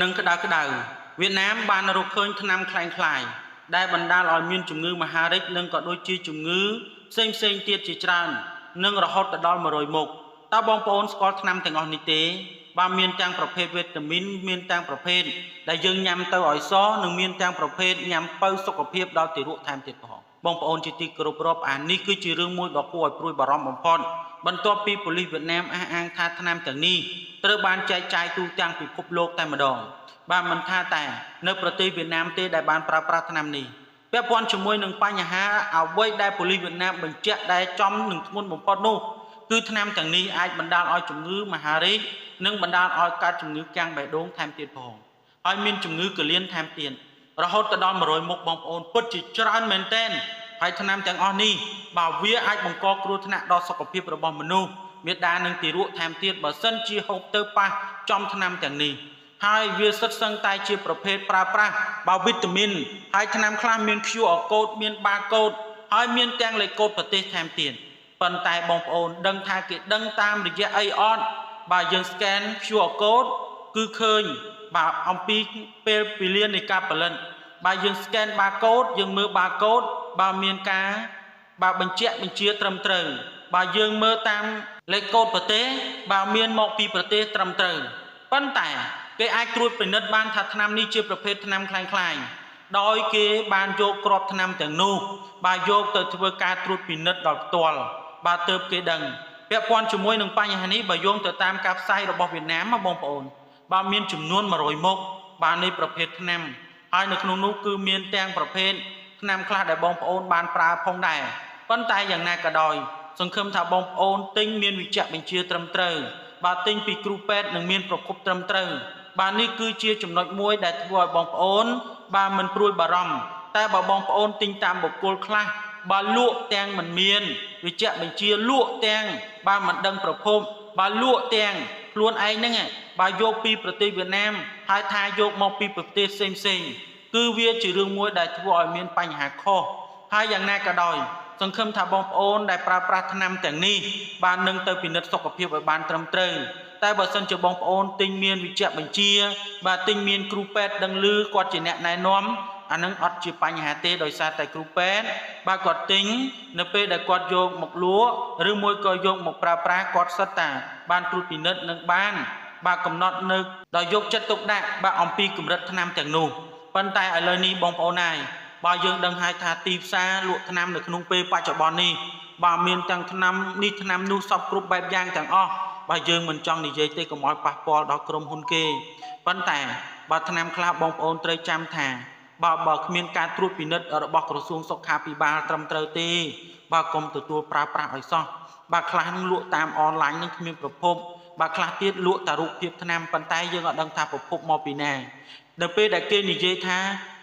នឹងក្តៅវៀតណាមបានរកឃើញថ្នាំคล้ายៗដែលបណ្ដាលឲ្យមានជំងឺមហារីកនិងក៏ដូចជាជំងឺផ្សេងទៀតជាច្រើននិងរហូតដល់100មុខតើបងប្អូនស្គាល់ថ្នាំទាំងអស់នេះទេបាទមានទាំងប្រភេទវីតាមីនមានទាំងប្រភេទដែលយើងញ៉ាំទៅឲ្យសនិងមានទាំងប្រភេទញ៉ាំទៅសុខភាពដល់ទារកថែមទៀតផងបងប្អូនជាទីគោរពរាប់អាននេះគឺជារឿងមួយដ៏គួរឲ្យព្រួយបារម្ភបំផុតបន្ទាប់ពីប៉ូលីសវៀតណាមអះអាងថាថ្នាំទាំងនេះត្រូវបានចែកចាយទូទាំងពិភពលោកតែម្ដងបាទមិនថាតែនៅប្រទេសវៀតណាមទេដែលបានប្រើប្រាស់ថ្នាំនេះពាក់ព័ន្ធជាមួយនឹងបញ្ហាអ្វីដែលប៉ូលីសវៀតណាមបញ្ជាក់ដែលចំនឹងធ្ងន់បំផុតនោះគឺថ្នាំទាំងនេះអាចបណ្ដាលឲ្យជំងឺមហារីកនិងបណ្ដាលឲ្យកើតជំងឺកាំងបេះដូងថែមទៀតផងហើយមានជំងឺកលៀនថែមទៀតរហូតដល់100មុខបងប្អូនពិតជាច្រើនមែនទែនហើយថ្នាំទាំងអស់នេះបើវាអាចបង្កគ្រោះថ្នាក់ដល់សុខភាពរបស់មនុស្សមេដានិងទារកថែមទៀតបើសិនជាហូបទៅប៉ះចំថ្នាំទាំងនេះហើយវាសិតសឹងតែជាប្រភេទប្រើប្រាស់បើវីតាមីនហើយថ្នាំខ្លះមាន QR code មាន barcode ហើយមានទាំងលេខកូដប្រទេសថែមទៀតប៉ុន្តែបងប្អូនដឹងថាគេដឹងតាមរយៈអីអត់បើយើង scan QR code គឺឃើញបាទអំពីពេលពលាននៃការផលិតបើយើង scan barcode យើងមើល barcode បើមានការបើបញ្ជាត្រឹមត្រូវបើយើងមើលតាមលេខកូដប្រទេសបើមានមកពីប្រទេសត្រឹមត្រូវប៉ុន្តែគេអាចត្រួតពិនិត្យបានថាថ្នាំនេះជាប្រភេទថ្នាំคล้ายៗដោយគេបានយកគ្រាប់ថ្នាំទាំងនោះបាទយកទៅធ្វើការត្រួតពិនិត្យដល់ផ្ទាល់បាទទើបគេដឹងពាក់ព័ន្ធជាមួយនឹងបញ្ហានេះបើយោងទៅតាមការផ្សាយរបស់វៀតណាមបងប្អូនបាទមានចំនួន100មុខបាទនៃប្រភេទថ្នាំហើយនៅក្នុងនោះគឺមានទាំងប្រភេទថ្នាំខ្លះដែលបងប្អូនបានប្រើផងដែរប៉ុន្តែយ៉ាងណាក៏ដោយសង្ឃឹមថាបងប្អូនទិញមានវិជ្ជាបញ្ជាត្រឹមត្រូវបាទទិញពីគ្រូពេទ្យនឹងមានប្រភពត្រឹមត្រូវបាទនេះគឺជាចំណុចមួយដែលធ្វើឲ្យបងប្អូនបាទមិនព្រួយបារម្ភតែបើបងប្អូនទិញតាមបុគ្គលខ្លះបាទលក់ទាំងមិនមានវិជ្ជាបញ្ជាលក់ទាំងបាទមិនដឹងប្រភពបាទលក់ទាំងខ្លួនឯងហ្នឹងបាទយកពីប្រទេសវៀតណាមហើយថាយកមកពីប្រទេសផ្សេងគឺវាជារឿងមួយដែលធ្វើឲ្យមានបញ្ហាខុសហើយយ៉ាងណាក៏ដោយសង្ឃឹមថាបងប្អូនដែលប្រើប្រាស់ថ្នាំទាំងនេះបាននឹងទៅពិនិត្យសុខភាពឲ្យបានត្រឹមត្រូវតែបើសិនជាបងប្អូនទិញមានវិជ្ជាបញ្ជាបាទទិញមានគ្រូពេទ្យដឹងឮគាត់ជាអ្នកណែនាំអានឹងអត់ជាបញ្ហាទេដោយសារតែគ្រូពេទ្យបាទគាត់ទិញនៅពេលដែលគាត់យកមកលក់ឬមួយក៏យកមកប្រើប្រាស់គាត់សិតតាបានត្រួតពិនិត្យនឹងបានបាទកំណត់នៅដោយយកចិត្តទុកដាក់បាទអំពីកម្រិតថ្នាំទាំងនោះប៉ុន្តែឥឡូវនេះបងប្អូនហើយបើយើងដឹងហើយថាទីផ្សារលក់ថ្នាំនៅក្នុងពេលបច្ចុប្បន្ននេះបើមានទាំងថ្នាំនេះថ្នាំនោះសពគ្រប់បែបយ៉ាងទាំងអស់បើយើងមិនចង់និយាយទេកុំឲ្យប៉ះពាល់ដល់ក្រុមហ៊ុនគេប៉ុន្តែបើថ្នាំខ្លះបងប្អូនត្រូវចាំថាបើគ្មានការត្រួតពិនិត្យរបស់ក្រសួងសុខាភិបាលត្រឹមត្រូវទេបើកុំទទួលប្រើប្រាស់ឲ្យសោះបើខ្លះនឹងលក់តាមអនឡាញនឹងគ្មានប្រភពបើខ្លះទៀតលក់តែរូបភាពថ្នាំប៉ុន្តែយើងអត់ដឹងថាប្រភពមកពីណានៅពេលដែលគេនិយាយថា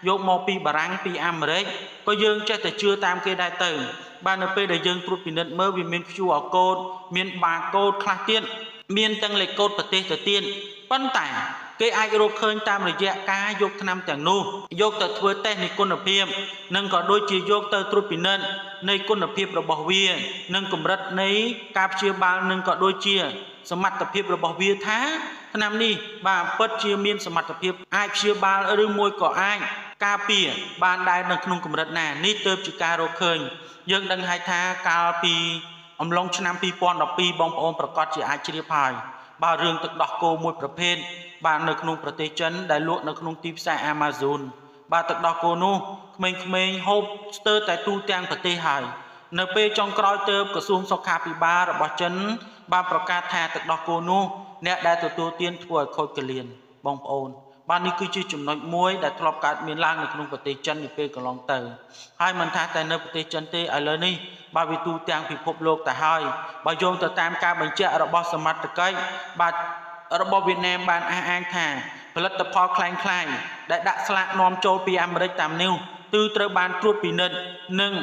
យកមកពីបារាំងពីអាមេរិកក៏យើងចេះតែជឿតាមគេដែរទៅបាទនៅពេលដែលយើងត្រួតពិនិត្យមើលវាមាន QR code មាន barcode ខ្លះទៀតមានទាំងលេខកូដប្រទេសទៅទៀតប៉ុន្តែគេអាចរកឃើញតាមរយៈការយកថ្នាំទាំងនោះយកទៅធ្វើតេស្តនៃគុណភាពនិងក៏ដូចជាយកទៅត្រួតពិនិត្យនៃគុណភាពរបស់វានិងកម្រិតនៃការព្យាបាលនិងក៏ដូចជាសមត្ថភាពរបស់វាថាថ្នាំនេះបាទពិតជាមានសមត្ថភាពអាចព្យាបាលឬមួយក៏អាចការពារបានដែរនៅក្នុងកម្រិតណានេះទើបជាការរកឃើញយើងដឹងហើយថាកាលពីអំឡុងឆ្នាំ2012បងប្អូនប្រកាសជាអាចជ្រាបហើយបាទរឿងទឹកដោះគោមួយប្រភេទបាទនៅក្នុងប្រទេសចិនដែលលក់នៅក្នុងទីផ្សារ Amazon បាទទឹកដោះគោនោះក្មេងៗហូបស្ទើរតែទូទាំងប្រទេសហើយនៅពេលចុងក្រោយទើបក្រសួងសុខាភិបាលរបស់ចិនបានប្រកាសថាទឹកដោះគោនោះអ្នកដែលទទួលទានធ្វើឲ្យខូចកលៀនបងប្អូនបាទនេះគឺជាចំណុចមួយដែលធ្លាប់កើតមានឡើងនៅក្នុងប្រទេសចិននាពេលកន្លងទៅហើយមិនថាតែនៅប្រទេសចិនទេឥឡូវនេះបាទវាទូទាំងពិភពលោកទៅហើយបើយោងទៅតាមការបញ្ជាក់របស់សមត្ថកិច្ចបាទរបស់វៀតណាមបានអះអាងថាផលិតផលคล้ายៗដែលដាក់ស្លាកនាំចូលពីអាមេរិកតាមនេះគឺត្រូវបានត្រួតពិនិត្យនិង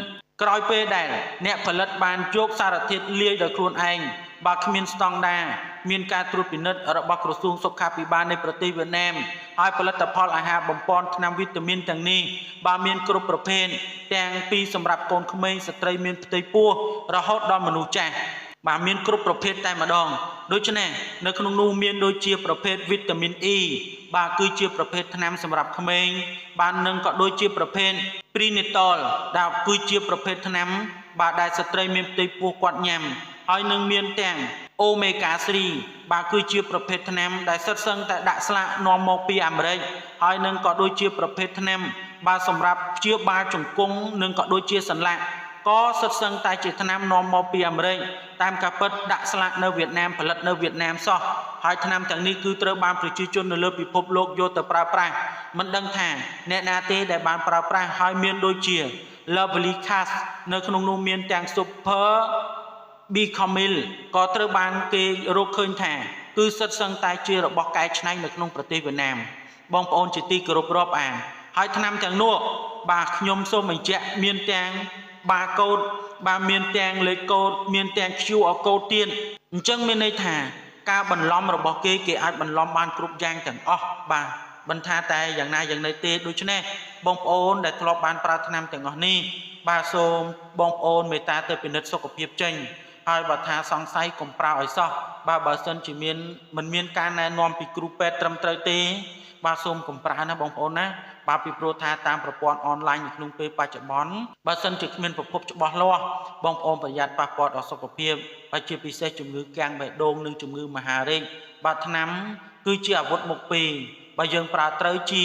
ក្រោយពេលដែលអ្នកផលិតបានយកសារធាតុលាយដោយខ្លួនឯងបើគ្មានស្តង់ដារមានការត្រួតពិនិត្យរបស់ក្រសួងសុខាភិបាលនៃប្រទេសវៀតណាមហើយផលិតផលអាហារបំប៉នថ្នាំវីតាមីនទាំងនេះបើមានគ្រប់ប្រភេទទាំងពីសម្រាប់កូនក្មេងស្ត្រីមានផ្ទៃពោះរហូតដល់មនុស្សចាស់បាទមានគ្រប់ប្រភេទតែម្ដង ដូច្នេះនៅក្នុងនោះមានដូចជាប្រភេទវីតាមីន E បាទគឺជាប្រភេទថ្នាំសម្រាប់ក្មេងបាទនឹងក៏ដូចជាប្រភេទ Prenatal ដែលគឺជាប្រភេទថ្នាំបាទដែលស្ត្រីមានផ្ទៃពោះគាត់ញ៉ាំហើយនឹងមានទាំង Omega 3បាទគឺជាប្រភេទថ្នាំដែលសិតសឹងតែដាក់ស្លាកនាំមកពីអាមេរិកហើយនឹងក៏ដូចជាប្រភេទថ្នាំបាទសម្រាប់ព្យាបាលជង្គង់និងក៏ដូចជាសន្លាក់ក៏សិតសឹងតែជាថ្នាំនាំមកពីអាមេរិកតាមការពិតដាក់ស្លាកនៅវៀតណាមផលិតនៅវៀតណាមសោះហើយថ្នាំទាំងនេះគឺត្រូវបានប្រជាជននៅលើពិភពលោកយកទៅប្រើប្រាស់មិនដឹងថាអ្នកណាទេដែលបានប្រើប្រាស់ហើយមានដូចជា Lovely Cast នៅក្នុងនោះមានទាំង Super Bicamil ក៏ត្រូវបានគេរកឃើញថាគឺសិតសឹងតែជារបស់កែច្នៃនៅក្នុងប្រទេសវៀតណាមបងប្អូនជាទីគោរពរាប់អានហើយថ្នាំទាំងនោះបាទខ្ញុំសូមបញ្ជាក់មានទាំងបាកូដបាទមានទាំងលេខកូដមានទាំង QR code ទៀតអញ្ចឹងមានន័យថាការបន្លំរបស់គេអាចបន្លំបានគ្រប់យ៉ាងទាំងអស់បាទមិនថាតែយ៉ាងណាយ៉ាងណីទេដូច្នេះបងប្អូនដែលធ្លាប់បានប្រើថ្នាំទាំងអស់នេះបាទសូមបងប្អូនមេត្តាទៅពិនិត្យសុខភាពចេញហើយបើថាសង្ស័យកុំប្រើឲ្យសោះបាទបើសិនជាមិនមានការណែនាំពីគ្រូពេទ្យត្រឹមត្រូវទេបាទសូមកុំប្រើណាបងប្អូនណាបាទពីព្រោះថាតាមប្រព័ន្ធអនឡាញនៅក្នុងពេលបច្ចុប្បន្នបើសិនជាគ្មានប្រភពច្បាស់លាស់បងប្អូនប្រយ័ត្នប៉ះពាល់ដល់សុខភាពបាទជាពិសេសជំងឺកាំងបេះដូងនិងជំងឺមហារីកបាទថ្នាំគឺជាអាវុធមុខពីរបើយើងប្រើត្រូវជា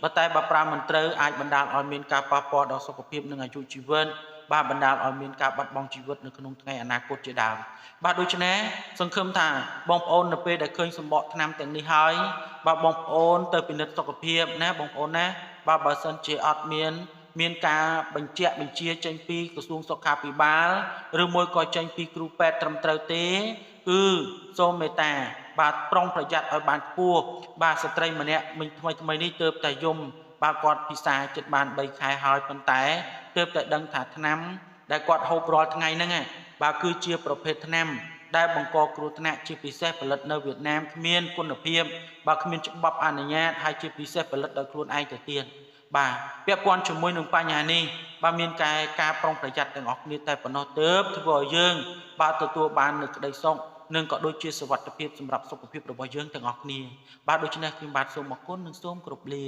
បើតែបើប្រើមិនត្រូវអាចបណ្ដាលឲ្យមានការប៉ះពាល់ដល់សុខភាពនិងអាយុជីវិតបាទបណ្ដាលឲ្យមានការបាត់បង់ជីវិតនៅក្នុងថ្ងៃអនាគតជាដើមបាទដូច្នេះសង្ឃឹមថាបងប្អូននៅពេលដែលឃើញសម្បកថ្នាំទាំងនេះហើយបាទបងប្អូនទៅពិនិត្យសុខភាពណាបងប្អូនណាបាទបើសិនជាអត់មានការបញ្ជាក់បញ្ជាចេញពីក្រសួងសុខាភិបាលឬមួយក៏ចេញពីគ្រូពេទ្យត្រឹមត្រូវទេគឺសូមមេត្តាបាទប្រុងប្រយ័ត្នឲ្យបានខ្ពស់បាទស្ត្រីម្នាក់មិញថ្មីនេះទើបតែយំបាទគាត់ពិសាចិត្តបាន3ខែហើយប៉ុន្តែទើបតែដឹងថាថ្នាំដែលគាត់ហូបរាល់ថ្ងៃហ្នឹងបាទគឺជាប្រភេទថ្នាំដែលបង្កគ្រោះថ្នាក់ជាពិសេសផលិតនៅវៀតណាមគ្មានគុណភាពបាទគ្មានច្បាប់អនុញ្ញាតហើយជាពិសេសផលិតដោយខ្លួនឯងទៅទៀតបាទពាក់ព័ន្ធជាមួយនឹងបញ្ហានេះបាទមានការប្រុងប្រយ័ត្នទាំងអស់គ្នាតែប៉ុណ្ណោះទើបធ្វើឲ្យយើងបាទទទួលបាននូវក្តីសុខនិងក៏ដូចជាសុវត្ថិភាពសម្រាប់សុខភាពរបស់យើងទាំងអស់គ្នាបាទដូច្នេះខ្ញុំបាទសូមអរគុណនិងសូមគោរពលា